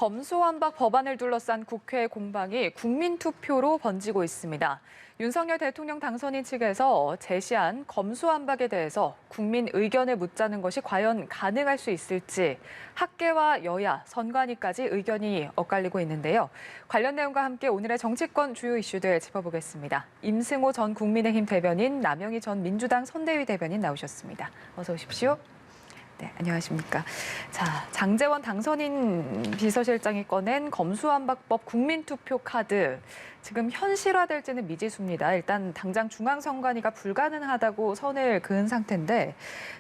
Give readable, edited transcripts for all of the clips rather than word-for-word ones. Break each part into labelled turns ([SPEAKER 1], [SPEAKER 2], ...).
[SPEAKER 1] 검수완박 법안을 둘러싼 국회 공방이 국민투표로 번지고 있습니다. 윤석열 대통령 당선인 측에서 제시한 검수완박에 대해서 국민 의견을 묻자는 것이 과연 가능할 수 있을지 학계와 여야, 선관위까지 의견이 엇갈리고 있는데요. 관련 내용과 함께 오늘의 정치권 주요 이슈들 짚어보겠습니다. 임승호 전 국민의힘 대변인, 남영희 전 민주당 선대위 대변인 나오셨습니다. 어서 오십시오. 네, 안녕하십니까. 자, 장제원 당선인 비서실장이 꺼낸 검수완박법 국민투표 카드. 지금 현실화될지는 미지수입니다. 일단 당장 중앙선관위가 불가능하다고 선을 그은 상태인데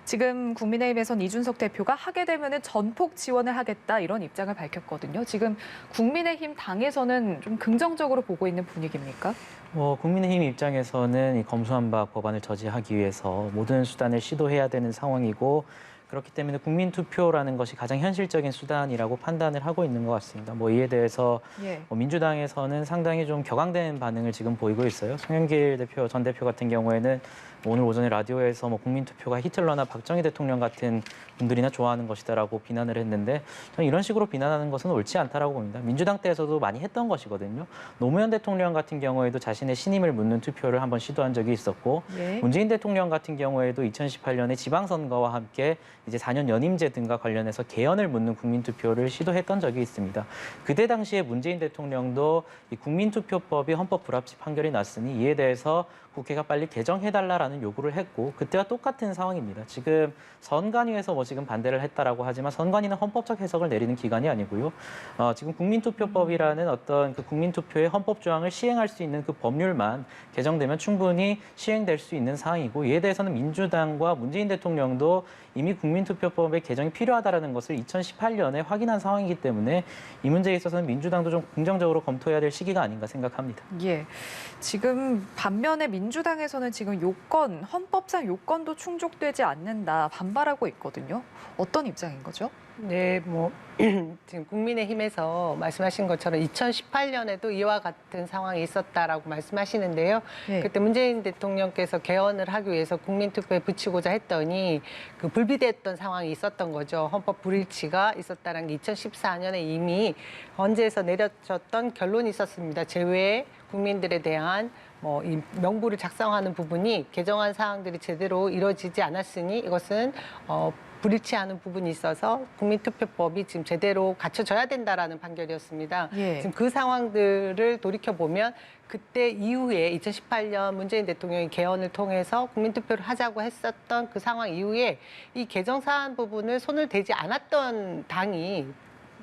[SPEAKER 1] 지금 국민의힘에선 이준석 대표가 하게 되면 전폭 지원을 하겠다 이런 입장을 밝혔거든요. 지금 국민의힘 당에서는 좀 긍정적으로 보고 있는 분위기입니까?
[SPEAKER 2] 국민의힘 입장에서는 이 검수완박 법안을 저지하기 위해서 모든 수단을 시도해야 되는 상황이고 그렇기 때문에 국민투표라는 것이 가장 현실적인 수단이라고 판단을 하고 있는 것 같습니다. 이에 대해서 민주당에서는 상당히 좀 격앙된 반응을 지금 보이고 있어요. 송영길 대표, 전 대표 같은 경우에는 오늘 오전에 라디오에서 국민투표가 히틀러나 박정희 대통령 같은 분들이나 좋아하는 것이다라고 비난을 했는데 저는 이런 식으로 비난하는 것은 옳지 않다라고 봅니다. 민주당 때에서도 많이 했던 것이거든요. 노무현 대통령 같은 경우에도 자신의 신임을 묻는 투표를 한번 시도한 적이 있었고 문재인 대통령 같은 경우에도 2018년에 지방선거와 함께 이제 4년 연임제 등과 관련해서 개헌을 묻는 국민투표를 시도했던 적이 있습니다. 그때 당시에 문재인 대통령도 이 국민투표법이 헌법 불합치 판결이 났으니 이에 대해서 국회가 빨리 개정해달라라는 요구를 했고 그때와 똑같은 상황입니다. 지금 선관위에서 지금 반대를 했다라고 하지만 선관위는 헌법적 해석을 내리는 기관이 아니고요. 지금 국민투표법이라는 어떤 그 국민투표의 헌법 조항을 시행할 수 있는 그 법률만 개정되면 충분히 시행될 수 있는 사항이고 이에 대해서는 민주당과 문재인 대통령도 이미 국민투표법의 개정이 필요하다는 것을 2018년에 확인한 상황이기 때문에 이 문제에 있어서는 민주당도 좀 긍정적으로 검토해야 될 시기가 아닌가 생각합니다.
[SPEAKER 1] 예, 지금 반면에 민주당에서는 지금 헌법상 요건도 충족되지 않는다 반발하고 있거든요. 어떤 입장인 거죠?
[SPEAKER 3] 네, 지금 국민의힘에서 말씀하신 것처럼 2018년에도 이와 같은 상황이 있었다라고 말씀하시는데요. 그때 문재인 대통령께서 개헌을 하기 위해서 국민투표에 붙이고자 했더니 그 불비됐던 상황이 있었던 거죠. 헌법 불일치가 있었다는 게 2014년에 이미 헌재에서 내려졌던 결론이 있었습니다. 제외 국민들에 대한 이 명부를 작성하는 부분이 개정안 사항들이 제대로 이루어지지 않았으니 이것은 불일치하는 부분이 있어서 국민투표법이 지금 제대로 갖춰져야 된다라는 판결이었습니다. 지금 그 상황들을 돌이켜보면 그때 이후에 2018년 문재인 대통령이 개헌을 통해서 국민투표를 하자고 했었던 그 상황 이후에 이 개정 사안 부분을 손을 대지 않았던 당이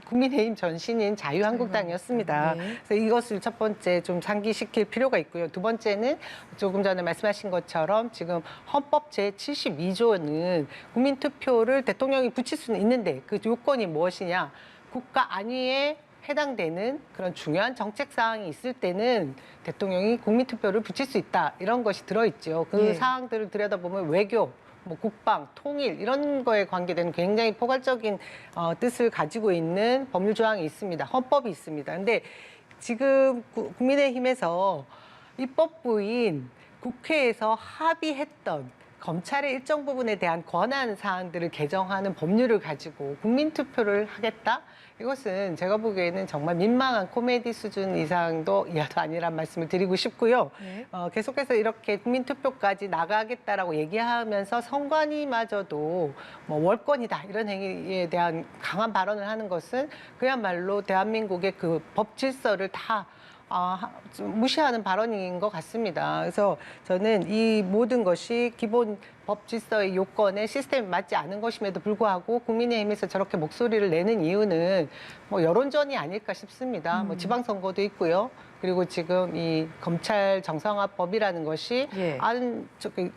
[SPEAKER 3] 국민의힘 전신인 자유한국당이었습니다. 그래서 이것을 첫 번째 좀 상기시킬 필요가 있고요. 두 번째는 조금 전에 말씀하신 것처럼 지금 헌법 제72조는 국민투표를 대통령이 붙일 수는 있는데 그 요건이 무엇이냐. 국가 안위에 해당되는 그런 중요한 정책 사항이 있을 때는 대통령이 국민투표를 붙일 수 있다. 이런 것이 들어있죠. 그 사항들을 들여다보면 외교, 국방, 통일 이런 거에 관계되는 굉장히 포괄적인 뜻을 가지고 있는 법률 조항이 있습니다. 헌법이 있습니다. 근데 지금 국민의힘에서 입법부인 국회에서 합의했던 검찰의 일정 부분에 대한 권한 사항들을 개정하는 법률을 가지고 국민투표를 하겠다? 이것은 제가 보기에는 정말 민망한 코미디 수준 이상도 이하도 아니란 말씀을 드리고 싶고요. 계속해서 이렇게 국민투표까지 나가겠다라고 얘기하면서 선관위마저도 월권이다 이런 행위에 대한 강한 발언을 하는 것은 그야말로 대한민국의 그 법 질서를 다 좀 무시하는 발언인 것 같습니다. 그래서 저는 이 모든 것이 기본 법 질서의 요건에 시스템이 맞지 않은 것임에도 불구하고 국민의힘에서 저렇게 목소리를 내는 이유는 여론전이 아닐까 싶습니다. 지방선거도 있고요. 그리고 지금 이 검찰 정상화법이라는 것이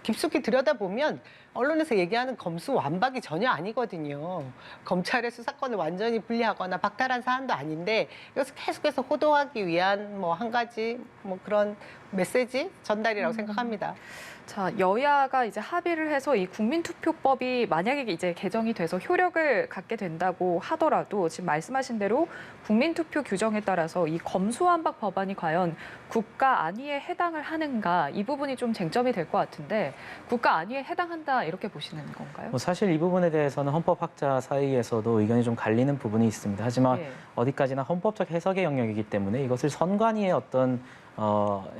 [SPEAKER 3] 깊숙이 들여다보면 언론에서 얘기하는 검수완박이 전혀 아니거든요. 검찰의 수사권을 완전히 분리하거나 박탈한 사안도 아닌데 이것을 계속해서 호도하기 위한 한 가지 그런 메시지 전달이라고 생각합니다.
[SPEAKER 1] 자, 여야가 이제 합의를 해서 이 국민투표법이 만약에 이제 개정이 돼서 효력을 갖게 된다고 하더라도 지금 말씀하신 대로 국민투표 규정에 따라서 이 검수완박 법안이 과연 국가 안위에 해당을 하는가 이 부분이 좀 쟁점이 될 것 같은데 국가 안위에 해당한다 이렇게 보시는 건가요?
[SPEAKER 2] 뭐 사실 이 부분에 대해서는 헌법학자 사이에서도 의견이 좀 갈리는 부분이 있습니다. 하지만
[SPEAKER 1] 예.
[SPEAKER 2] 어디까지나 헌법적 해석의 영역이기 때문에 이것을 선관위의 어떤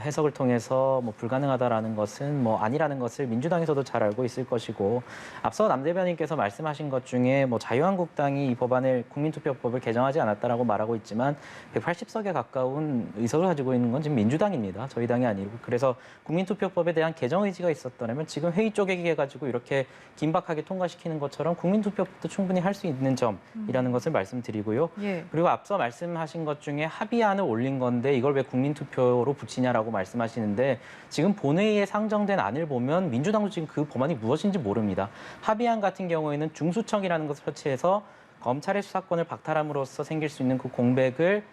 [SPEAKER 2] 해석을 통해서 뭐 불가능하다라는 것은 뭐 아니라는 것을 민주당에서도 잘 알고 있을 것이고 앞서 남 대변인께서 말씀하신 것 중에 뭐 자유한국당이 이 법안을 국민투표법을 개정하지 않았다라고 말하고 있지만 180석에 가까운 의석을 가지고 있는 건 지금 민주당입니다. 저희 당이 아니고 그래서 국민투표법에 대한 개정 의지가 있었더라면 지금 회의 쪼개기 해가지고 이렇게 긴박하게 통과시키는 것처럼 국민투표법도 충분히 할 수 있는 점이라는 것을 말씀드리고요.
[SPEAKER 1] 예.
[SPEAKER 2] 그리고 앞서 말씀하신 것 중에 합의안을 올린 건데 이걸 왜 국민투표로 붙이냐라고 말씀하시는데 지금 본회의에 상정된 안을 보면 민주당도 지금 그 법안이 무엇인지 모릅니다. 합의안 같은 경우에는 중수청이라는 것을 설치해서 검찰의 수사권을 박탈함으로써 생길 수 있는 그 공백을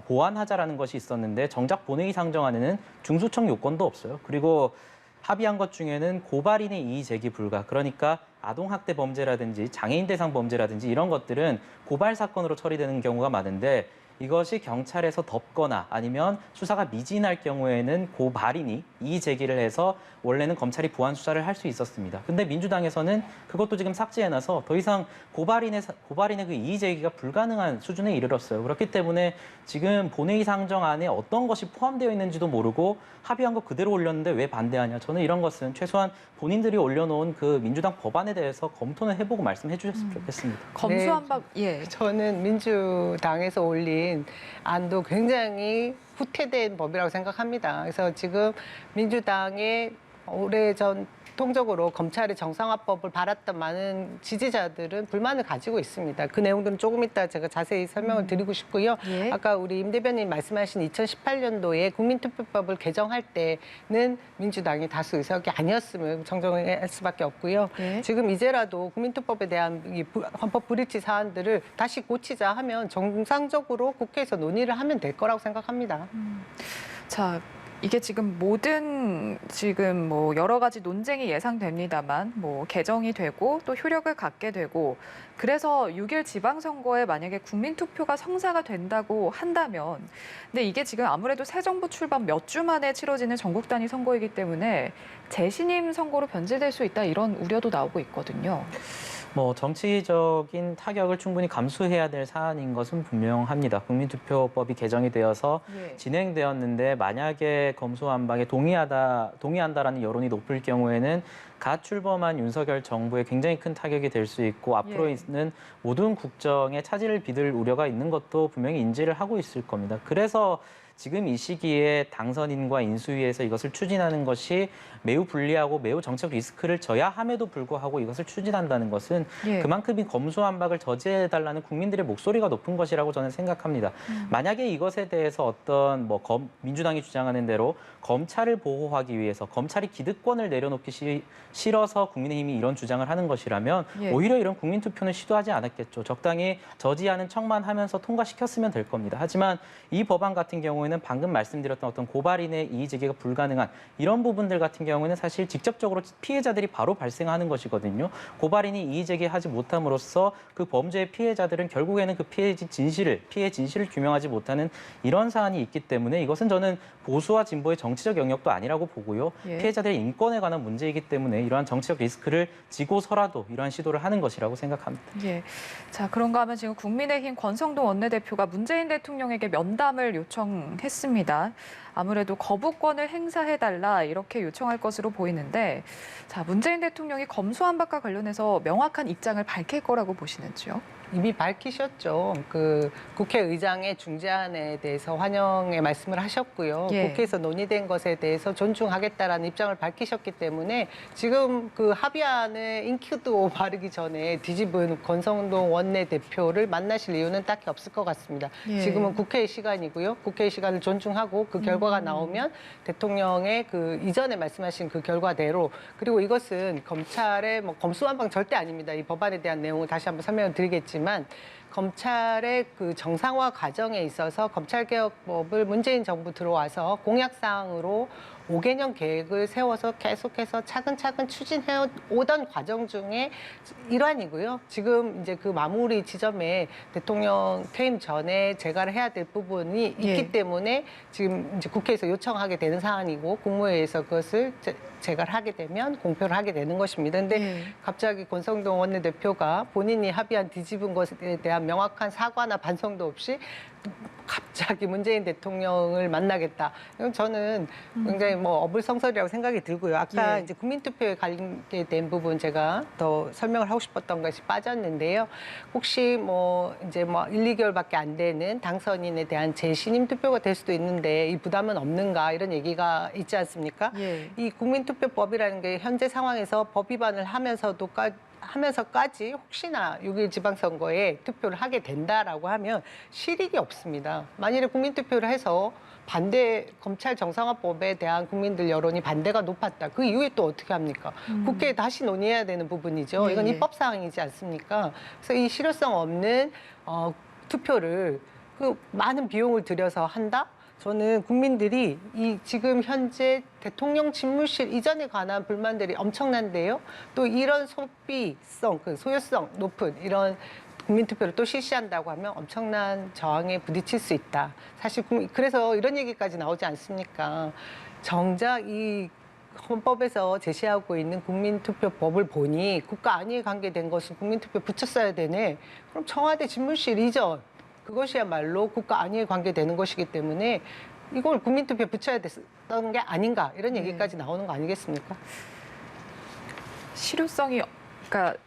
[SPEAKER 2] 보완하자라는 것이 있었는데 정작 본회의 상정안에는 중수청 요건도 없어요. 그리고 합의한 것 중에는 고발인의 이의 제기 불가. 그러니까 아동학대 범죄라든지 장애인 대상 범죄라든지 이런 것들은 고발 사건으로 처리되는 경우가 많은데 이것이 경찰에서 덮거나 아니면 수사가 미진할 경우에는 고발인이 이의 제기를 해서 원래는 검찰이 보완 수사를 할 수 있었습니다. 근데 민주당에서는 그것도 지금 삭제해놔서 더 이상 고발인의 그 이의 제기가 불가능한 수준에 이르렀어요. 그렇기 때문에 지금 본회의 상정안에 어떤 것이 포함되어 있는지도 모르고 합의한 거 그대로 올렸는데 왜 반대하냐. 저는 이런 것은 최소한 본인들이 올려놓은 그 민주당 법안에 대해서 검토는 해보고 말씀해 주셨으면 좋겠습니다.
[SPEAKER 1] 검수완박 예.
[SPEAKER 3] 저는 민주당에서 올린 안도 굉장히 후퇴된 법이라고 생각합니다. 그래서 지금 민주당의 오래전 통적으로 검찰의 정상화법을 바랐던 많은 지지자들은 불만을 가지고 있습니다. 그 내용들은 조금 이따 제가 자세히 설명을 드리고 싶고요.
[SPEAKER 1] 예.
[SPEAKER 3] 아까 우리 임 대변인 말씀하신 2018년도에 국민투표법을 개정할 때는 민주당이 다수 의석이 아니었음을 정정할 수밖에 없고요.
[SPEAKER 1] 예.
[SPEAKER 3] 지금 이제라도 국민투표법에 대한 이 헌법 불일치 사안들을 다시 고치자 하면 정상적으로 국회에서 논의를 하면 될 거라고 생각합니다.
[SPEAKER 1] 자, 이게 지금 모든 지금 뭐 여러 가지 논쟁이 예상됩니다만 뭐 개정이 되고 또 효력을 갖게 되고 그래서 6일 지방선거에 만약에 국민투표가 성사가 된다고 한다면 근데 이게 지금 아무래도 새 정부 출범 몇 주 만에 치러지는 전국 단위 선거이기 때문에 재신임 선거로 변질될 수 있다 이런 우려도 나오고 있거든요.
[SPEAKER 2] 뭐 정치적인 타격을 충분히 감수해야 될 사안인 것은 분명합니다. 국민투표법이 개정이 되어서
[SPEAKER 1] 예.
[SPEAKER 2] 진행되었는데 만약에 검수완박에 동의한다라는 여론이 높을 경우에는 갓 출범한 윤석열 정부에 굉장히 큰 타격이 될 수 있고 앞으로
[SPEAKER 1] 예.
[SPEAKER 2] 있는 모든 국정에 차질을 빚을 우려가 있는 것도 분명히 인지를 하고 있을 겁니다. 그래서 지금 이 시기에 당선인과 인수위에서 이것을 추진하는 것이 매우 불리하고 매우 정책 리스크를 져야 함에도 불구하고 이것을 추진한다는 것은
[SPEAKER 1] 예.
[SPEAKER 2] 그만큼 이 검수완박을 저지해달라는 국민들의 목소리가 높은 것이라고 저는 생각합니다. 만약에 이것에 대해서 어떤 민주당이 주장하는 대로 검찰을 보호하기 위해서 검찰이 기득권을 내려놓기 싫어서 국민의힘이 이런 주장을 하는 것이라면
[SPEAKER 1] 예.
[SPEAKER 2] 오히려 이런 국민투표는 시도하지 않았겠죠. 적당히 저지하는 척만 하면서 통과시켰으면 될 겁니다. 하지만 이 법안 같은 경우에는 방금 말씀드렸던 어떤 고발인의 이의 제기가 불가능한 이런 부분들 같은 경우에는 사실 직접적으로 피해자들이 바로 발생하는 것이거든요. 고발인이 이의 제기하지 못함으로써 그 범죄의 피해자들은 결국에는 그 피해 진실을 규명하지 못하는 이런 사안이 있기 때문에 이것은 저는 보수와 진보의 정치적 영역도 아니라고 보고요.
[SPEAKER 1] 예.
[SPEAKER 2] 피해자들의 인권에 관한 문제이기 때문에 이러한 정치적 리스크를 지고서라도 이러한 시도를 하는 것이라고 생각합니다.
[SPEAKER 1] 예. 자, 그런가 하면 지금 국민의힘 권성동 원내대표가 문재인 대통령에게 면담을 요청했습니다. 아무래도 거부권을 행사해달라 이렇게 요청할 것으로 보이는데 자, 문재인 대통령이 검수완박과 관련해서 명확한 입장을 밝힐 거라고 보시는지요?
[SPEAKER 3] 이미 밝히셨죠. 그 국회의장의 중재안에 대해서 환영의 말씀을 하셨고요.
[SPEAKER 1] 예.
[SPEAKER 3] 국회에서 논의된 것에 대해서 존중하겠다라는 입장을 밝히셨기 때문에 지금 그 합의안에 잉크도 바르기 전에 뒤집은 권성동 원내대표를 만나실 이유는 딱히 없을 것 같습니다.
[SPEAKER 1] 예.
[SPEAKER 3] 지금은 국회의 시간이고요. 국회의 시간을 존중하고 그 결과가 나오면 대통령의 그 이전에 말씀하신 그 결과대로 그리고 이것은 검찰의 검수완박 절대 아닙니다. 이 법안에 대한 내용을 다시 한번 설명을 드리겠지만 검찰의 그 정상화 과정에 있어서 검찰개혁법을 문재인 정부 들어와서 공약사항으로 5개년 계획을 세워서 계속해서 차근차근 추진해 오던 과정 중에 일환이고요. 지금 이제 그 마무리 지점에 대통령 퇴임 전에 제가를 해야 될 부분이 있기 때문에 지금 이제 국회에서 요청하게 되는 사안이고 국무회의에서 그것을 제가를 하게 되면 공표를 하게 되는 것입니다. 근데 갑자기 권성동 원내대표가 본인이 합의한 뒤집은 것에 대한 명확한 사과나 반성도 없이 갑자기 문재인 대통령을 만나겠다. 이건 저는 굉장히 뭐 어불성설이라고 생각이 들고요. 아까 이제 국민투표에 관계된 부분 제가 더 설명을 하고 싶었던 것이 빠졌는데요. 혹시 뭐 이제 뭐 1, 2개월밖에 안 되는 당선인에 대한 재신임 투표가 될 수도 있는데 이 부담은 없는가 이런 얘기가 있지 않습니까? 이 국민투표법이라는 게 현재 상황에서 법 위반을 하면서까지 혹시나 6일 지방선거에 투표를 하게 된다라고 하면 실익이 없습니다. 만일에 국민투표를 해서 반대 검찰 정상화법에 대한 국민들 여론이 반대가 높았다. 그 이후에 또 어떻게 합니까? 국회에 다시 논의해야 되는 부분이죠. 이건 입법사항이지 않습니까? 그래서 이 실효성 없는 투표를 그 많은 비용을 들여서 한다? 저는 국민들이 이 지금 현재 대통령 집무실 이전에 관한 불만들이 엄청난데요. 또 이런 소비성, 그 소요성 높은 이런 국민투표를 또 실시한다고 하면 엄청난 저항에 부딪힐 수 있다. 사실 그래서 이런 얘기까지 나오지 않습니까? 정작 이 헌법에서 제시하고 있는 국민투표법을 보니 국가 안위에 관계된 것을 국민투표 붙였어야 되네. 그럼 청와대 집무실 이전 그것이야말로 국가 안위에 관계되는 것이기 때문에 이걸 국민투표에 붙여야 됐던 게 아닌가 이런 얘기까지 나오는 거 아니겠습니까?
[SPEAKER 1] 실효성이 그러니까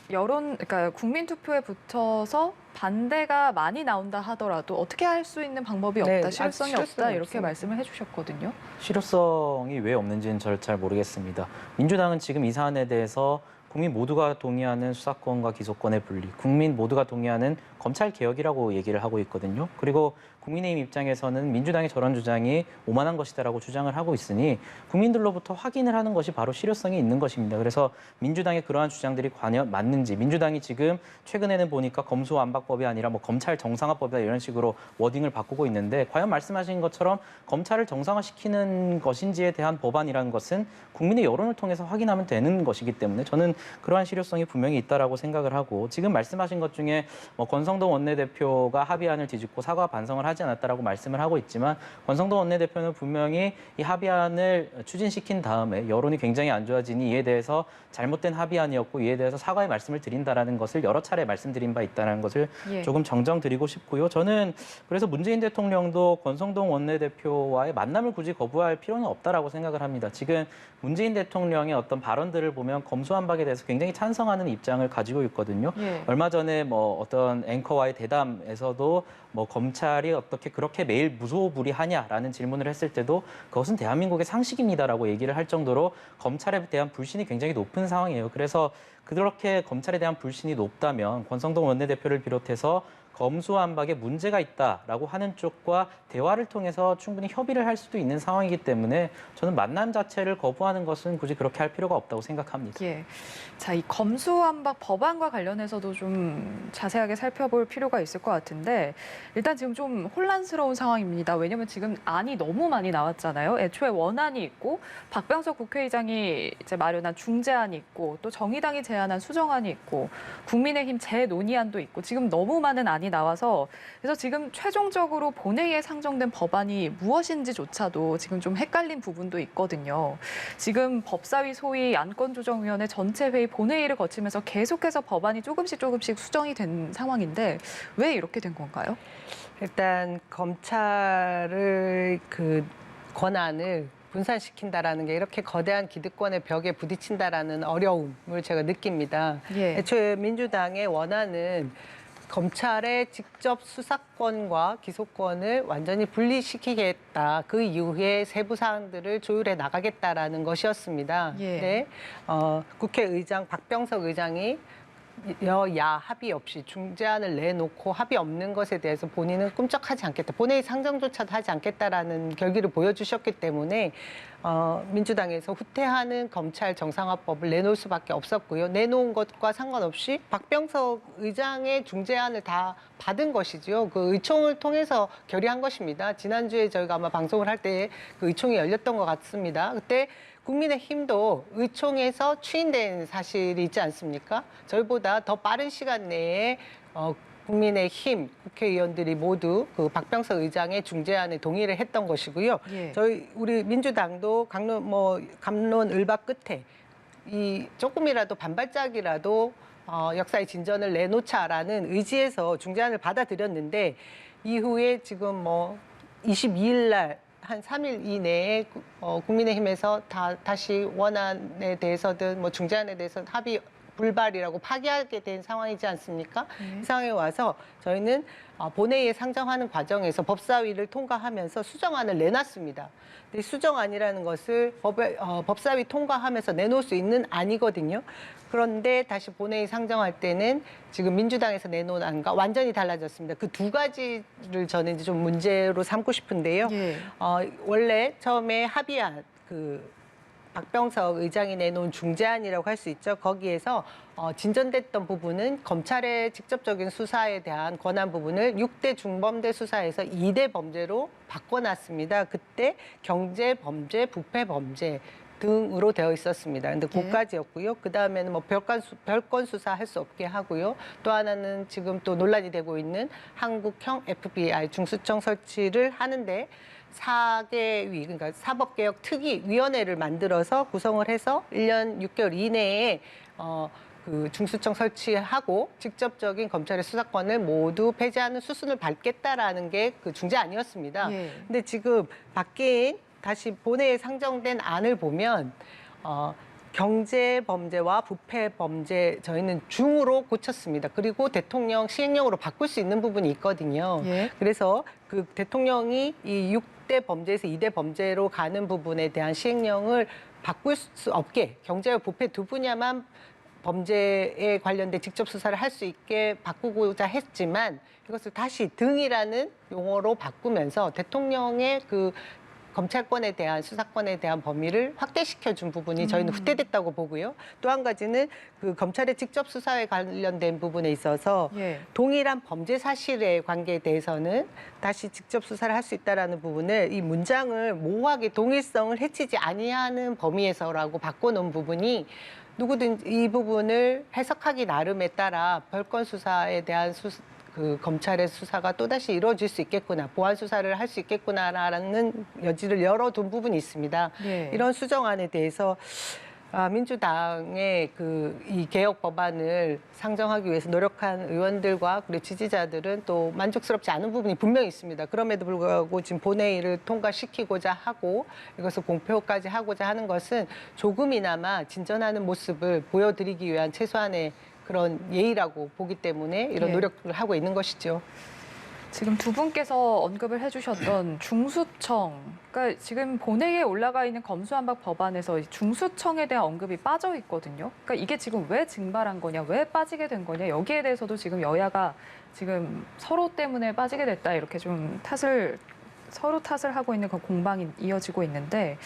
[SPEAKER 1] 그러니까 국민투표에 붙여서 반대가 많이 나온다 하더라도 어떻게 할 수 있는 방법이 없다, 실효성이 없다 이렇게
[SPEAKER 3] 없습니다.
[SPEAKER 1] 말씀을 해주셨거든요.
[SPEAKER 2] 실효성이 왜 없는지는 잘 모르겠습니다. 민주당은 지금 이 사안에 대해서 국민 모두가 동의하는 수사권과 기소권의 분리, 국민 모두가 동의하는 검찰 개혁이라고 얘기를 하고 있거든요. 그리고 국민의힘 입장에서는 민주당의 저런 주장이 오만한 것이다라고 주장을 하고 있으니 국민들로부터 확인을 하는 것이 바로 실효성이 있는 것입니다. 그래서 민주당의 그러한 주장들이 과연 맞는지, 민주당이 지금 최근에는 보니까 검수완박법이 아니라 뭐 검찰 정상화법이다 이런 식으로 워딩을 바꾸고 있는데 과연 말씀하신 것처럼 검찰을 정상화시키는 것인지에 대한 법안이라는 것은 국민의 여론을 통해서 확인하면 되는 것이기 때문에 저는 그러한 실효성이 분명히 있다라고 생각을 하고 지금 말씀하신 것 중에 뭐 권성동 원내대표가 합의안을 뒤집고 사과 반성을 하지 않았다라고 말씀을 하고 있지만 권성동 원내대표는 분명히 이 합의안을 추진시킨 다음에 여론이 굉장히 안 좋아지니 이에 대해서 잘못된 합의안이었고 이에 대해서 사과의 말씀을 드린다라는 것을 여러 차례 말씀드린 바 있다는 것을 조금 정정드리고 싶고요. 저는 그래서 문재인 대통령도 권성동 원내대표와의 만남을 굳이 거부할 필요는 없다라고 생각을 합니다. 지금 문재인 대통령의 어떤 발언들을 보면 검수완박에 대해서 굉장히 찬성하는 입장을 가지고 있거든요. 얼마 전에 뭐 어떤 앵커와의 대담에서도 뭐 검찰이 어떻게 그렇게 매일 무소불위하냐라는 질문을 했을 때도 그것은 대한민국의 상식입니다라고 얘기를 할 정도로 검찰에 대한 불신이 굉장히 높은 상황이에요. 그래서 그렇게 검찰에 대한 불신이 높다면 권성동 원내대표를 비롯해서 검수완박에 문제가 있다라고 하는 쪽과 대화를 통해서 충분히 협의를 할 수도 있는 상황이기 때문에 저는 만남 자체를 거부하는 것은 굳이 그렇게 할 필요가 없다고 생각합니다.
[SPEAKER 1] 자, 이 검수완박 법안과 관련해서도 좀 자세하게 살펴볼 필요가 있을 것 같은데 일단 지금 좀 혼란스러운 상황입니다. 왜냐하면 지금 안이 너무 많이 나왔잖아요. 애초에 원안이 있고 박병석 국회의장이 이제 마련한 중재안이 있고 또 정의당이 제안한 수정안이 있고 국민의힘 재논의안도 있고 지금 너무 많은 안이 나와서 그래서 지금 최종적으로 본회의에 상정된 법안이 무엇인지조차도 지금 좀 헷갈린 부분도 있거든요. 지금 법사위 소위 안건조정위원회 전체 회의 본회의를 거치면서 계속해서 법안이 조금씩 수정이 된 상황인데 왜 이렇게 된 건가요?
[SPEAKER 3] 일단 검찰의 그 권한을 분산시킨다라는 게 이렇게 거대한 기득권의 벽에 부딪힌다라는 어려움을 제가 느낍니다. 애초에 민주당의 원안은 검찰의 직접 수사권과 기소권을 완전히 분리시키겠다. 그 이후에 세부 사항들을 조율해 나가겠다라는 것이었습니다. 국회의장 박병석 의장이 여야 합의 없이 중재안을 내놓고 합의 없는 것에 대해서 본인은 꿈쩍하지 않겠다. 본회의 상정조차도 하지 않겠다라는 결기를 보여주셨기 때문에 민주당에서 후퇴하는 검찰 정상화법을 내놓을 수밖에 없었고요. 내놓은 것과 상관없이 박병석 의장의 중재안을 다 받은 것이죠. 그 의총을 통해서 결의한 것입니다. 지난주에 저희가 아마 방송을 할 때 그 의총이 열렸던 것 같습니다. 그때 국민의힘도 의총에서 추인된 사실이 있지 않습니까? 저희보다 더 빠른 시간 내에 국민의힘 국회의원들이 모두 그 박병석 의장의 중재안에 동의를 했던 것이고요.
[SPEAKER 1] 예.
[SPEAKER 3] 우리 민주당도 갑론을박 끝에 이 조금이라도 반발짝이라도 역사의 진전을 내놓자라는 의지에서 중재안을 받아들였는데 이후에 지금 22일 날 한 3일 이내에 국민의힘에서 다시 원안에 대해서든 중재안에 대해서 합의 불발이라고 파기하게 된 상황이지 않습니까? 이 상황에 와서 저희는 본회의에 상정하는 과정에서 법사위를 통과하면서 수정안을 내놨습니다. 근데 수정안이라는 것을 법사위 통과하면서 내놓을 수 있는 안이거든요. 그런데 다시 본회의 상정할 때는 지금 민주당에서 내놓은 안과 완전히 달라졌습니다. 그 두 가지를 저는 이제 좀 문제로 삼고 싶은데요.
[SPEAKER 1] 예.
[SPEAKER 3] 원래 처음에 합의한 박병석 의장이 내놓은 중재안이라고 할 수 있죠. 거기에서 진전됐던 부분은 검찰의 직접적인 수사에 대한 권한 부분을 6대 중범죄 수사에서 2대 범죄로 바꿔놨습니다. 그때 경제 범죄, 부패 범죄 등으로 되어 있었습니다. 근데 그까지였고요. 그 다음에는 별건 수사할 수 없게 하고요. 또 하나는 지금 또 논란이 되고 있는 한국형 FBI 중수청 설치를 하는데 4개위, 그러니까 사법개혁특위위원회를 만들어서 구성을 해서 1년 6개월 이내에 그 중수청 설치하고 직접적인 검찰의 수사권을 모두 폐지하는 수순을 밟겠다라는 게 그 중재안이었습니다.
[SPEAKER 1] 예.
[SPEAKER 3] 근데 지금 바뀐 다시 본회의에 상정된 안을 보면 경제 범죄와 부패 범죄 저희는 중으로 고쳤습니다. 그리고 대통령 시행령으로 바꿀 수 있는 부분이 있거든요.
[SPEAKER 1] 예.
[SPEAKER 3] 그래서 그 대통령이 이 6대 범죄에서 2대 범죄로 가는 부분에 대한 시행령을 바꿀 수 없게 경제와 부패 두 분야만 범죄에 관련된 직접 수사를 할 수 있게 바꾸고자 했지만 이것을 다시 등이라는 용어로 바꾸면서 대통령의 그 검찰권에 대한 수사권에 대한 범위를 확대시켜준 부분이 저희는 후퇴됐다고 보고요. 또 한 가지는 그 검찰의 직접 수사에 관련된 부분에 있어서
[SPEAKER 1] 예.
[SPEAKER 3] 동일한 범죄 사실의 관계에 대해서는 다시 직접 수사를 할 수 있다라는 부분을 이 문장을 모호하게 동일성을 해치지 아니하는 범위에서라고 바꿔놓은 부분이 누구든 이 부분을 해석하기 나름에 따라 별건 수사에 대한 그 검찰의 수사가 또다시 이루어질 수 있겠구나, 보완 수사를 할 수 있겠구나라는 여지를 열어둔 부분이 있습니다.
[SPEAKER 1] 예.
[SPEAKER 3] 이런 수정안에 대해서 민주당의 이 개혁 법안을 상정하기 위해서 노력한 의원들과 그리고 지지자들은 또 만족스럽지 않은 부분이 분명히 있습니다. 그럼에도 불구하고 지금 본회의를 통과시키고자 하고 이것을 공표까지 하고자 하는 것은 조금이나마 진전하는 모습을 보여드리기 위한 최소한의 그런 예의라고 보기 때문에 이런
[SPEAKER 1] 예.
[SPEAKER 3] 노력을 하고 있는 것이죠.
[SPEAKER 1] 지금 두 분께서 언급을 해주셨던 중수청, 그러니까 지금 본회의에 올라가 있는 검수완박 법안에서 중수청에 대한 언급이 빠져 있거든요. 그러니까 이게 지금 왜 증발한 거냐, 왜 빠지게 된 거냐, 여기에 대해서도 지금 여야가 지금 서로 때문에 빠지게 됐다 이렇게 좀 서로 탓을 하고 있는 그 공방이 이어지고 있는데,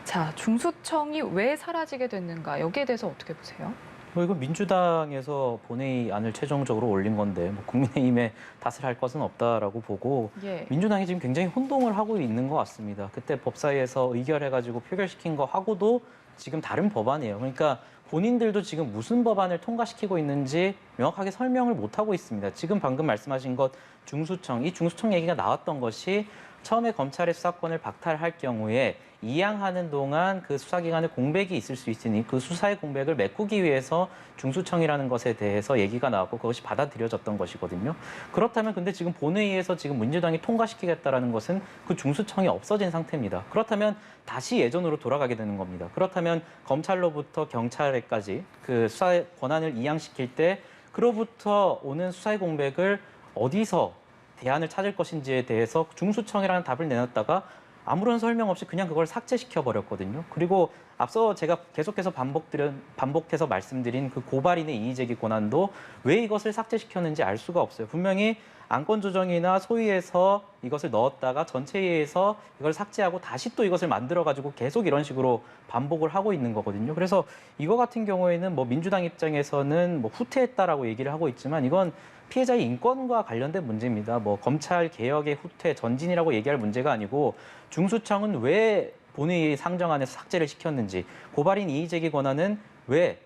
[SPEAKER 1] 자, 중수청이 왜 사라지게 됐는가, 여기에 대해서 어떻게 보세요?
[SPEAKER 2] 이거 민주당에서 본회의 안을 최종적으로 올린 건데 국민의힘에 탓을 할 것은 없다라고 보고
[SPEAKER 1] 예.
[SPEAKER 2] 민주당이 지금 굉장히 혼동을 하고 있는 것 같습니다. 그때 법사위에서 의결해가지고 표결시킨 거 하고도 지금 다른 법안이에요. 그러니까 본인들도 지금 무슨 법안을 통과시키고 있는지 명확하게 설명을 못 하고 있습니다. 지금 방금 말씀하신 것 중수청, 이 중수청 얘기가 나왔던 것이 처음에 검찰의 수사권을 박탈할 경우에 이양하는 동안 그 수사기관의 공백이 있을 수 있으니 그 수사의 공백을 메꾸기 위해서 중수청이라는 것에 대해서 얘기가 나왔고 그것이 받아들여졌던 것이거든요. 그렇다면 근데 지금 본회의에서 지금 민주당이 통과시키겠다라는 것은 그 중수청이 없어진 상태입니다. 그렇다면 다시 예전으로 돌아가게 되는 겁니다. 그렇다면 검찰로부터 경찰에까지 그 수사의 권한을 이양시킬 때 그로부터 오는 수사의 공백을 어디서 대안을 찾을 것인지에 대해서 중수청이라는 답을 내놨다가 아무런 설명 없이 그냥 그걸 삭제시켜 버렸거든요. 그리고 앞서 제가 계속해서 반복해서 말씀드린 그 고발인의 이의제기 권한도 왜 이것을 삭제시켰는지 알 수가 없어요. 분명히 안건 조정이나 소위에서 이것을 넣었다가 전체회의에서 이걸 삭제하고 다시 또 이것을 만들어 가지고 계속 이런 식으로 반복을 하고 있는 거거든요. 그래서 이거 같은 경우에는 뭐 민주당 입장에서는 뭐 후퇴했다라고 얘기를 하고 있지만 이건 피해자의 인권과 관련된 문제입니다. 뭐 검찰 개혁의 후퇴, 전진이라고 얘기할 문제가 아니고 중수청은 왜 본회의 상정안에서 삭제를 시켰는지, 고발인 이의제기 권한은 왜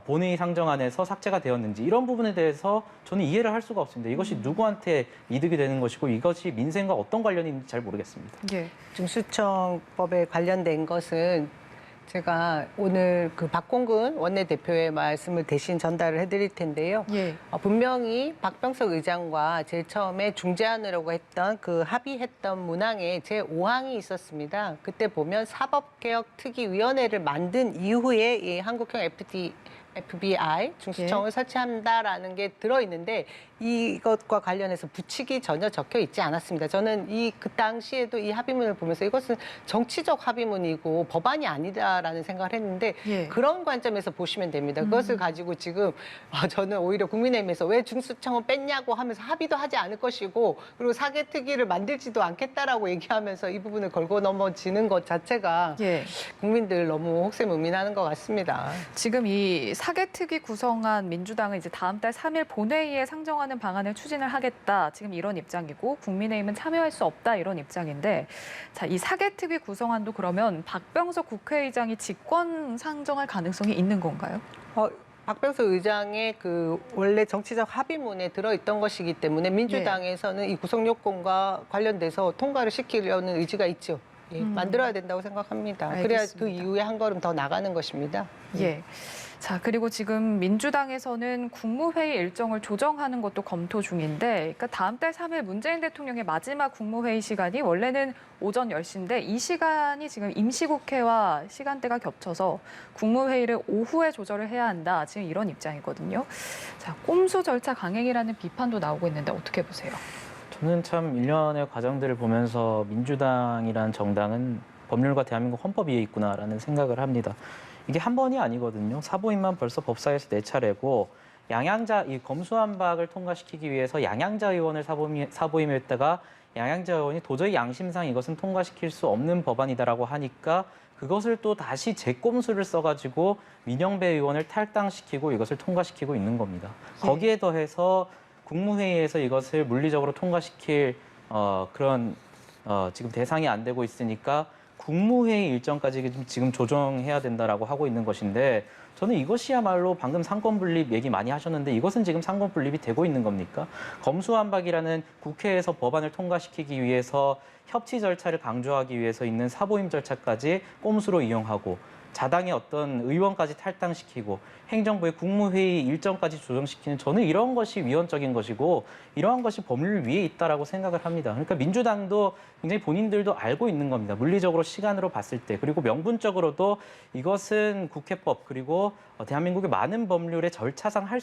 [SPEAKER 2] 본회의 상정안에서 삭제가 되었는지 이런 부분에 대해서 저는 이해를 할 수가 없습니다. 이것이 누구한테 이득이 되는 것이고 이것이 민생과 어떤 관련이 있는지 잘 모르겠습니다.
[SPEAKER 1] 예.
[SPEAKER 3] 중수청법에 관련된 것은 제가 오늘 그 박홍근 원내대표의 말씀을 대신 전달을 해드릴 텐데요.
[SPEAKER 1] 예.
[SPEAKER 3] 분명히 박병석 의장과 제일 처음에 중재안으라고 했던 그 합의했던 문항에 제5항이 있었습니다. 그때 보면 사법개혁특위위원회를 만든 이후에 이 한국형 FBI 중수청을 설치한다라는 게 들어있는데 이것과 관련해서 부칙이 전혀 적혀 있지 않았습니다. 저는 그 당시에도 이 합의문을 보면서 이것은 정치적 합의문이고 법안이 아니다라는 생각을 했는데
[SPEAKER 1] 예.
[SPEAKER 3] 그런 관점에서 보시면 됩니다. 그것을 가지고 지금 저는 오히려 국민의힘에서 왜 중수청을 뺐냐고 하면서 합의도 하지 않을 것이고 그리고 사개특위를 만들지도 않겠다라고 얘기하면서 이 부분을 걸고 넘어지는 것 자체가
[SPEAKER 1] 예.
[SPEAKER 3] 국민들 너무 혹세무민하는 것 같습니다.
[SPEAKER 1] 지금 이 사개특위 구성한 민주당은 이제 다음 달 3일 본회의에 상정하는 방안을 추진을 하겠다. 지금 이런 입장이고 국민의힘은 참여할 수 없다 이런 입장인데 자, 이 사개특위 구성안도 그러면 박병석 국회의장이 직권 상정할 가능성이 있는 건가요?
[SPEAKER 3] 박병석 의장의 그 원래 정치적 합의문에 들어있던 것이기 때문에 민주당에서는 이 구성 요건과 관련돼서 통과를 시키려는 의지가 있죠. 예, 만들어야 된다고 생각합니다. 그래야
[SPEAKER 1] 알겠습니다.
[SPEAKER 3] 그 이후에 한 걸음 더 나가는 것입니다.
[SPEAKER 1] 예. 자, 그리고 지금 민주당에서는 국무회의 일정을 조정하는 것도 검토 중인데, 그러니까 다음 달 3일 문재인 대통령의 마지막 국무회의 시간이 원래는 오전 10시인데 이 시간이 지금 임시국회와 시간대가 겹쳐서 국무회의를 오후에 조절을 해야 한다. 지금 이런 입장이거든요. 자, 꼼수 절차 강행이라는 비판도 나오고 있는데 어떻게 보세요?
[SPEAKER 2] 저는 참 일련의 과정들을 보면서 민주당이라는 정당은 법률과 대한민국 헌법 위에 있구나라는 생각을 합니다. 이게 한 번이 아니거든요. 사보임만 벌써 법사위에서 4차례고 이 검수완박을 통과시키기 위해서 양양자 의원을 사보임했다가 양양자 의원이 도저히 양심상 이것은 통과시킬 수 없는 법안이다라고 하니까 그것을 또 다시 재꼼수를 써가지고 민영배 의원을 탈당시키고 이것을 통과시키고 있는 겁니다. 거기에 더해서 국무회의에서 이것을 물리적으로 통과시킬 지금 대상이 안 되고 있으니까 국무회의 일정까지 지금 조정해야 된다라고 하고 있는 것인데 저는 이것이야말로 방금 상권분립 얘기 많이 하셨는데 이것은 지금 상권분립이 되고 있는 겁니까? 검수완박이라는 국회에서 법안을 통과시키기 위해서 협치 절차를 강조하기 위해서 있는 사보임 절차까지 꼼수로 이용하고 자당의 어떤 의원까지 탈당시키고 행정부의 국무회의 일정까지 조정시키는 저는 이런 것이 위헌적인 것이고 이러한 것이 법률 위에 있다라고 생각을 합니다. 그러니까 민주당도 굉장히 본인들도 알고 있는 겁니다. 물리적으로 시간으로 봤을 때 그리고 명분적으로도 이것은 국회법 그리고 대한민국의 많은 법률의 절차상 할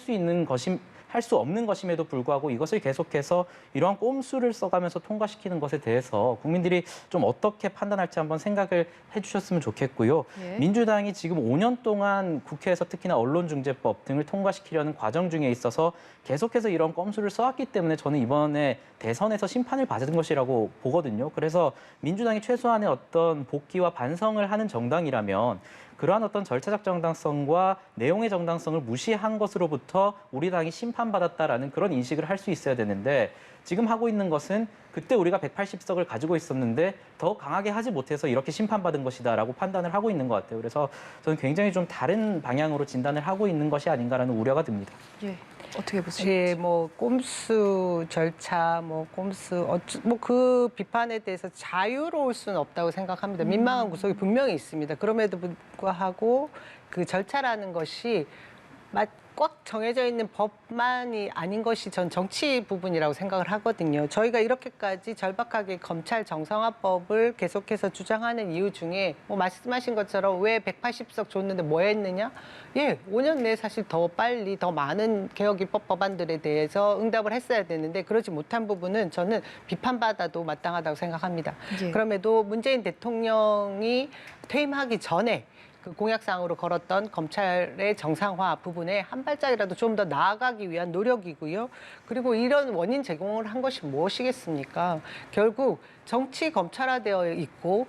[SPEAKER 2] 수 없는 것임에도 불구하고 이것을 계속해서 이러한 꼼수를 써가면서 통과시키는 것에 대해서 국민들이 좀 어떻게 판단할지 한번 생각을 해주셨으면 좋겠고요.
[SPEAKER 1] 예.
[SPEAKER 2] 민주당이 지금 5년 동안 국회에서 특히나 언론중재법 등을 통과시키려는 과정 중에 있어서 계속해서 이런 꼼수를 써왔기 때문에 저는 이번에 대선에서 심판을 받은 것이라고 보거든요. 그래서 민주당이 최소한의 어떤 복귀와 반성을 하는 정당이라면 그러한 어떤 절차적 정당성과 내용의 정당성을 무시한 것으로부터 우리 당이 심판받았다라는 그런 인식을 할 수 있어야 되는데 지금 하고 있는 것은 그때 우리가 180석을 가지고 있었는데 더 강하게 하지 못해서 이렇게 심판받은 것이다라고 판단을 하고 있는 것 같아요. 그래서 저는 굉장히 좀 다른 방향으로 진단을 하고 있는 것이 아닌가라는 우려가 듭니다.
[SPEAKER 1] 예. 어떻게 보세요?
[SPEAKER 3] 예, 꼼수 절차, 꼼수, 그 비판에 대해서 자유로울 수는 없다고 생각합니다. 민망한 구석이 분명히 있습니다. 그럼에도 불구하고 그 절차라는 것이 꽉 정해져 있는 법만이 아닌 것이 전 정치 부분이라고 생각을 하거든요. 저희가 이렇게까지 절박하게 검찰 정상화법을 계속해서 주장하는 이유 중에 뭐 말씀하신 것처럼 왜 180석 줬는데 뭐 했느냐? 예, 5년 내에 사실 더 빨리 더 많은 개혁 입법 법안들에 대해서 응답을 했어야 되는데 그러지 못한 부분은 저는 비판받아도 마땅하다고 생각합니다.
[SPEAKER 1] 예.
[SPEAKER 3] 그럼에도 문재인 대통령이 퇴임하기 전에 그 공약상으로 걸었던 검찰의 정상화 부분에 한 발짝이라도 좀 더 나아가기 위한 노력이고요. 그리고 이런 원인 제공을 한 것이 무엇이겠습니까? 결국 정치 검찰화되어 있고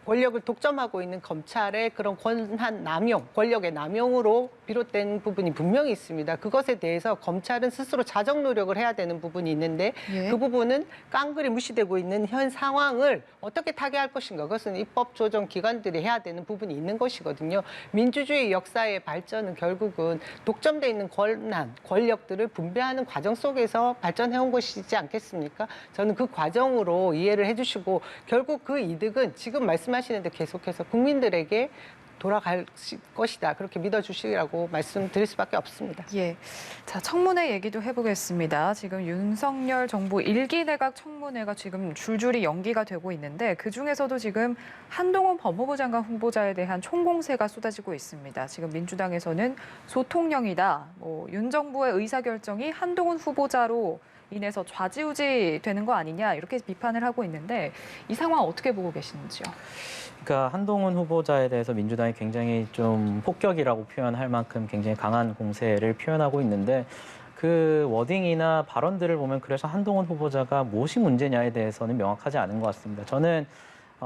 [SPEAKER 3] 권력을 독점하고 있는 검찰의 그런 권한 남용, 권력의 남용으로 비롯된 부분이 분명히 있습니다. 그것에 대해서 검찰은 스스로 자정 노력을 해야 되는 부분이 있는데
[SPEAKER 1] 예.
[SPEAKER 3] 그 부분은 깡그리 무시되고 있는 현 상황을 어떻게 타개할 것인가. 그것은 입법 조정 기관들이 해야 되는 부분이 있는 것이거든요. 민주주의 역사의 발전은 결국은 독점돼 있는 권한, 권력들을 분배하는 과정 속에서 발전해온 것이지 않겠습니까? 저는 그 과정으로 이해를 해주시고 결국 그 이득은 지금 말씀하시는데 계속해서 국민들에게 돌아갈 것이다. 그렇게 믿어주시라고 말씀드릴 수밖에 없습니다.
[SPEAKER 1] 예. 자, 청문회 얘기도 해보겠습니다. 지금 윤석열 정부 1기 내각 청문회가 지금 줄줄이 연기가 되고 있는데 그중에서도 지금 한동훈 법무부 장관 후보자에 대한 총공세가 쏟아지고 있습니다. 지금 민주당에서는 소통령이다. 윤 정부의 의사결정이 한동훈 후보자로 인해서 좌지우지 되는 거 아니냐 이렇게 비판을 하고 있는데 이 상황 어떻게 보고 계시는지요?
[SPEAKER 2] 그러니까 한동훈 후보자에 대해서 민주당이 굉장히 좀 폭격이라고 표현할 만큼 굉장히 강한 공세를 표현하고 있는데 그 워딩이나 발언들을 보면 그래서 한동훈 후보자가 무엇이 문제냐에 대해서는 명확하지 않은 것 같습니다. 저는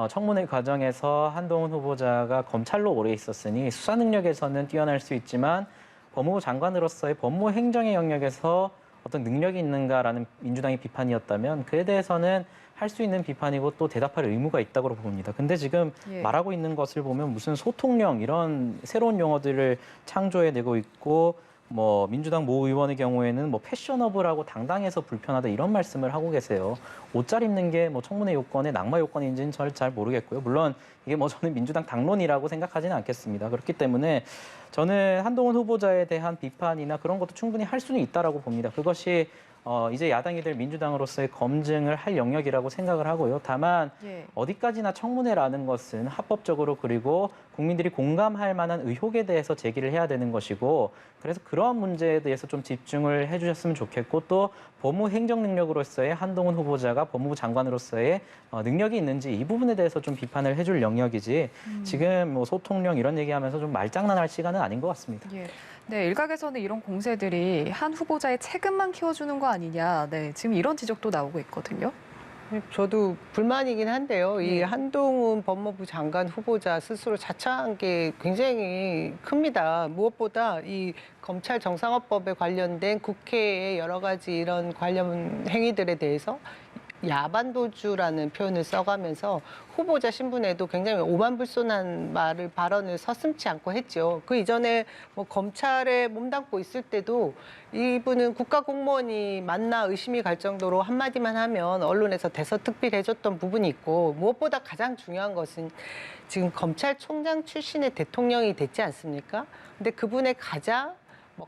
[SPEAKER 2] 청문회 과정에서 한동훈 후보자가 검찰로 오래 있었으니 수사 능력에서는 뛰어날 수 있지만 법무부 장관으로서의 법무 행정의 영역에서 어떤 능력이 있는가라는 민주당의 비판이었다면 그에 대해서는 할 수 있는 비판이고 또 대답할 의무가 있다고 봅니다. 근데 지금
[SPEAKER 1] 예.
[SPEAKER 2] 말하고 있는 것을 보면 무슨 소통령 이런 새로운 용어들을 창조해내고 있고 뭐 민주당 모 의원의 경우에는 뭐 패셔너블하고 당당해서 불편하다 이런 말씀을 하고 계세요. 옷 잘 입는 게 뭐 청문회 요건의 낙마 요건인지는 저는 잘 모르겠고요. 물론 이게 뭐 저는 민주당 당론이라고 생각하지는 않겠습니다. 그렇기 때문에 저는 한동훈 후보자에 대한 비판이나 그런 것도 충분히 할 수는 있다라고 봅니다. 그것이 이제 야당이 될 민주당으로서의 검증을 할 영역이라고 생각을 하고요. 다만
[SPEAKER 1] 예.
[SPEAKER 2] 어디까지나 청문회라는 것은 합법적으로 그리고 국민들이 공감할 만한 의혹에 대해서 제기를 해야 되는 것이고 그래서 그러한 문제에 대해서 좀 집중을 해주셨으면 좋겠고 또 법무 행정 능력으로서의 한동훈 후보자가 법무부 장관으로서의 능력이 있는지 이 부분에 대해서 좀 비판을 해줄 영역이지 지금 뭐 소통령 이런 얘기하면서 좀 말장난할 시간은 아닌 것 같습니다.
[SPEAKER 1] 예. 네, 일각에서는 이런 공세들이 한 후보자의 체급만 키워주는 거 아니냐. 네, 지금 이런 지적도 나오고 있거든요.
[SPEAKER 3] 저도 불만이긴 한데요. 이
[SPEAKER 1] 네.
[SPEAKER 3] 한동훈 법무부 장관 후보자 스스로 자처한 게 굉장히 큽니다. 무엇보다 이 검찰 정상화법에 관련된 국회의 여러 가지 이런 관련 행위들에 대해서 야반도주라는 표현을 써가면서 후보자 신분에도 굉장히 오만불손한 발언을 서슴지 않고 했죠. 그 이전에 뭐 검찰에 몸담고 있을 때도 이분은 국가공무원이 맞나 의심이 갈 정도로 한마디만 하면 언론에서 대서특필해줬던 부분이 있고 무엇보다 가장 중요한 것은 지금 검찰총장 출신의 대통령이 됐지 않습니까? 근데 그분의 가장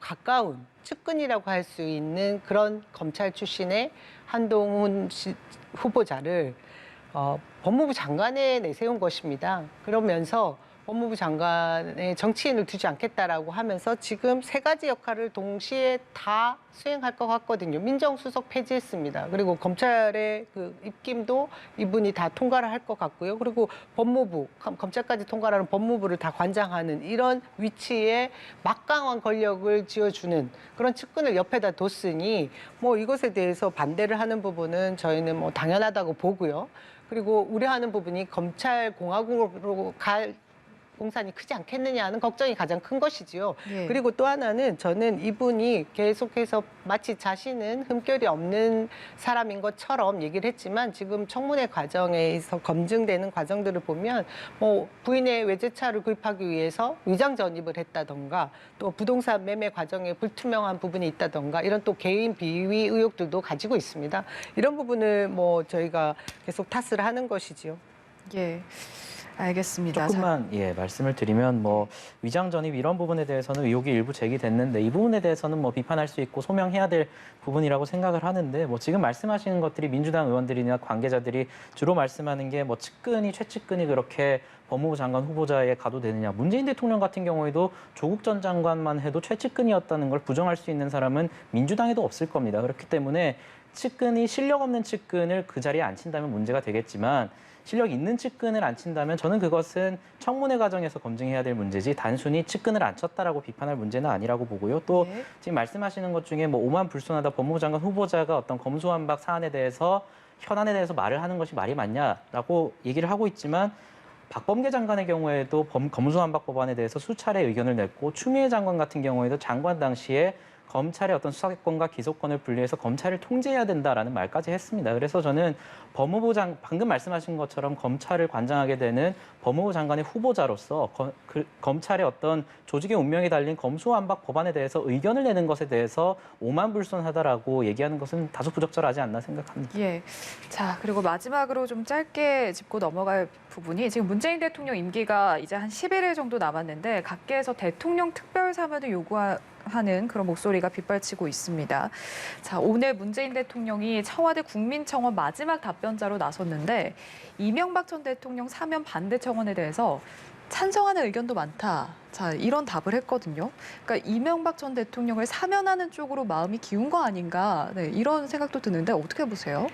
[SPEAKER 3] 가까운 측근이라고 할 수 있는 그런 검찰 출신의 한동훈 후보자를 법무부 장관에 내세운 것입니다. 그러면서 법무부 장관의 정치인을 두지 않겠다라고 하면서 지금 세 가지 역할을 동시에 다 수행할 것 같거든요. 민정수석 폐지했습니다. 그리고 검찰의 그 입김도 이분이 다 통과를 할 것 같고요. 그리고 법무부, 검찰까지 통과하는 법무부를 다 관장하는 이런 위치에 막강한 권력을 쥐어주는 그런 측근을 옆에다 뒀으니 뭐 이것에 대해서 반대를 하는 부분은 저희는 뭐 당연하다고 보고요. 그리고 우려하는 부분이 검찰공화국으로 갈 공산이 크지 않겠느냐 하는 걱정이 가장 큰 것이지요.
[SPEAKER 1] 예.
[SPEAKER 3] 그리고 또 하나는 저는 이분이 계속해서 마치 자신은 흠결이 없는 사람인 것처럼 얘기를 했지만 지금 청문회 과정에서 검증되는 과정들을 보면 뭐 부인의 외제차를 구입하기 위해서 위장 전입을 했다던가 또 부동산 매매 과정에 불투명한 부분이 있다던가 이런 또 개인 비위 의혹들도 가지고 있습니다. 이런 부분을 뭐 저희가 계속 탓을 하는 것이지요.
[SPEAKER 1] 예. 알겠습니다.
[SPEAKER 2] 조금만 말씀을 드리면 뭐 위장 전입 이런 부분에 대해서는 의혹이 일부 제기됐는데 이 부분에 대해서는 뭐 비판할 수 있고 소명해야 될 부분이라고 생각을 하는데 뭐 지금 말씀하시는 것들이 민주당 의원들이나 관계자들이 주로 말씀하는 게 뭐 측근이 최측근이 그렇게 법무부 장관 후보자에 가도 되느냐. 문재인 대통령 같은 경우에도 조국 전 장관만 해도 최측근이었다는 걸 부정할 수 있는 사람은 민주당에도 없을 겁니다. 그렇기 때문에 측근이 실력 없는 측근을 그 자리에 앉힌다면 문제가 되겠지만 실력 있는 측근을 앉힌다면 저는 그것은 청문회 과정에서 검증해야 될 문제지 단순히 측근을 앉혔다라고 비판할 문제는 아니라고 보고요. 또
[SPEAKER 1] 네.
[SPEAKER 2] 지금 말씀하시는 것 중에 뭐 오만 불손하다 법무부 장관 후보자가 어떤 검수완박 사안에 대해서 현안에 대해서 말을 하는 것이 말이 맞냐라고 얘기를 하고 있지만 박범계 장관의 경우에도 검수완박 법안에 대해서 수차례 의견을 냈고 추미애 장관 같은 경우에도 장관 당시에 검찰의 어떤 수사권과 기소권을 분리해서 검찰을 통제해야 된다라는 말까지 했습니다. 그래서 저는 방금 말씀하신 것처럼 검찰을 관장하게 되는 법무부 장관의 후보자로서 검찰의 어떤 조직의 운명이 달린 검수완박 법안에 대해서 의견을 내는 것에 대해서 오만불손하다라고 얘기하는 것은 다소 부적절하지 않나 생각합니다.
[SPEAKER 1] 예. 자, 그리고 마지막으로 좀 짧게 짚고 넘어갈 부분이 지금 문재인 대통령 임기가 이제 한 11일 정도 남았는데 각계에서 대통령 특별 사면을 요구하는 그런 목소리가 빗발치고 있습니다. 자, 오늘 문재인 대통령이 청와대 국민청원 마지막 답변자로 나섰는데 이명박 전 대통령 사면 반대 청원에 대해서 찬성하는 의견도 많다. 자, 이런 답을 했거든요. 그러니까 이명박 전 대통령을 사면하는 쪽으로 마음이 기운 거 아닌가. 네, 이런 생각도 드는데 어떻게 보세요?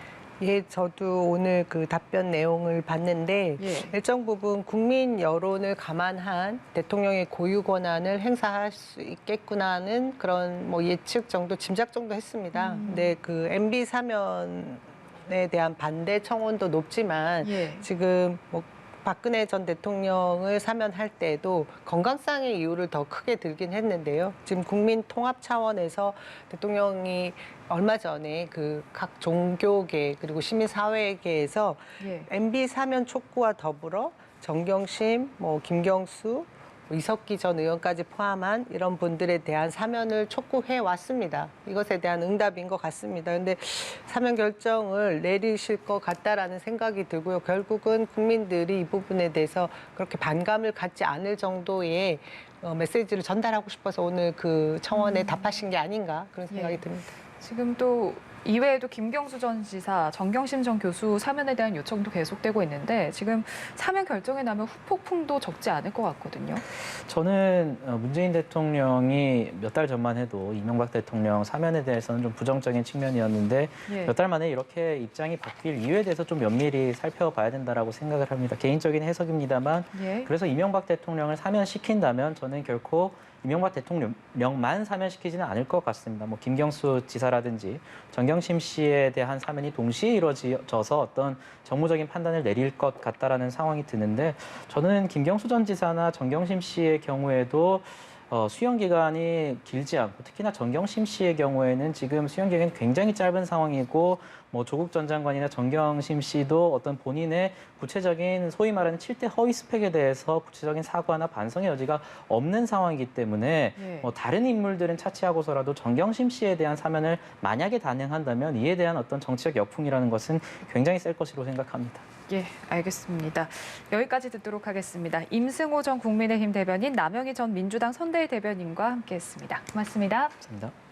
[SPEAKER 3] 예, 저도 오늘 그 답변 내용을 봤는데
[SPEAKER 1] 예.
[SPEAKER 3] 일정 부분 국민 여론을 감안한 대통령의 고유 권한을 행사할 수 있겠구나 하는 그런 뭐 예측 정도, 짐작 정도 했습니다. 근데 그 MB 사면에 대한 반대 청원도 높지만
[SPEAKER 1] 예.
[SPEAKER 3] 지금 뭐 박근혜 전 대통령을 사면할 때도 건강상의 이유를 더 크게 들긴 했는데요. 지금 국민 통합 차원에서 대통령이 얼마 전에 그 각 종교계 그리고 시민사회계에서
[SPEAKER 1] 예.
[SPEAKER 3] MB 사면 촉구와 더불어 정경심, 뭐 김경수, 이석기 전 의원까지 포함한 이런 분들에 대한 사면을 촉구해 왔습니다. 이것에 대한 응답인 것 같습니다. 그런데 사면 결정을 내리실 것 같다라는 생각이 들고요. 결국은 국민들이 이 부분에 대해서 그렇게 반감을 갖지 않을 정도의 메시지를 전달하고 싶어서 오늘 그 청원에 답하신 게 아닌가 그런 생각이
[SPEAKER 1] 예.
[SPEAKER 3] 듭니다.
[SPEAKER 1] 지금 또 이외에도 김경수 전 지사, 정경심 전 교수 사면에 대한 요청도 계속되고 있는데 지금 사면 결정이 나면 후폭풍도 적지 않을 것 같거든요.
[SPEAKER 2] 저는 문재인 대통령이 몇 달 전만 해도 이명박 대통령 사면에 대해서는 좀 부정적인 측면이었는데
[SPEAKER 1] 예.
[SPEAKER 2] 몇 달 만에 이렇게 입장이 바뀔 이유에 대해서 좀 면밀히 살펴봐야 된다라고 생각을 합니다. 개인적인 해석입니다만
[SPEAKER 1] 예.
[SPEAKER 2] 그래서 이명박 대통령을 사면시킨다면 저는 결코 이명박 대통령만 사면시키지는 않을 것 같습니다. 뭐 김경수 지사라든지 정경심 씨에 대한 사면이 동시에 이루어져서 어떤 정무적인 판단을 내릴 것 같다라는 상황이 드는데 저는 김경수 전 지사나 정경심 씨의 경우에도 수용 기간이 길지 않고 특히나 정경심 씨의 경우에는 지금 수용 기간이 굉장히 짧은 상황이고 뭐 조국 전 장관이나 정경심 씨도 어떤 본인의 구체적인 소위 말하는 7대 허위 스펙에 대해서 구체적인 사과나 반성의 여지가 없는 상황이기 때문에
[SPEAKER 1] 예.
[SPEAKER 2] 뭐 다른 인물들은 차치하고서라도 정경심 씨에 대한 사면을 만약에 단행한다면 이에 대한 어떤 정치적 역풍이라는 것은 굉장히 셀 것으로 생각합니다.
[SPEAKER 1] 예, 알겠습니다. 여기까지 듣도록 하겠습니다. 임승호 전 국민의힘 대변인, 남영희 전 민주당 선대위 대변인과 함께했습니다. 고맙습니다.
[SPEAKER 2] 감사합니다.